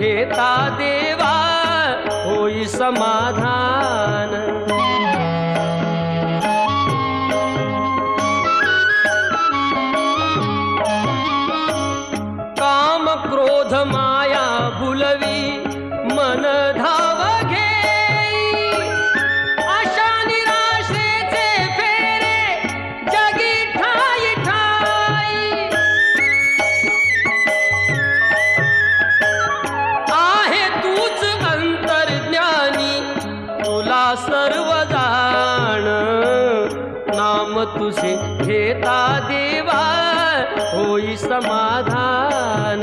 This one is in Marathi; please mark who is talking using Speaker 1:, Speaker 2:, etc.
Speaker 1: घेता देवा होई समाधान। काम क्रोध माया भुलवी मन धाव घेई, आशा निराशेचे फेरे जगी ठाई ठाई। आहे तूच अंतर्ज्ञानी तुला सर्व जाण, नाम तुझे घेता देवा होई समाधान।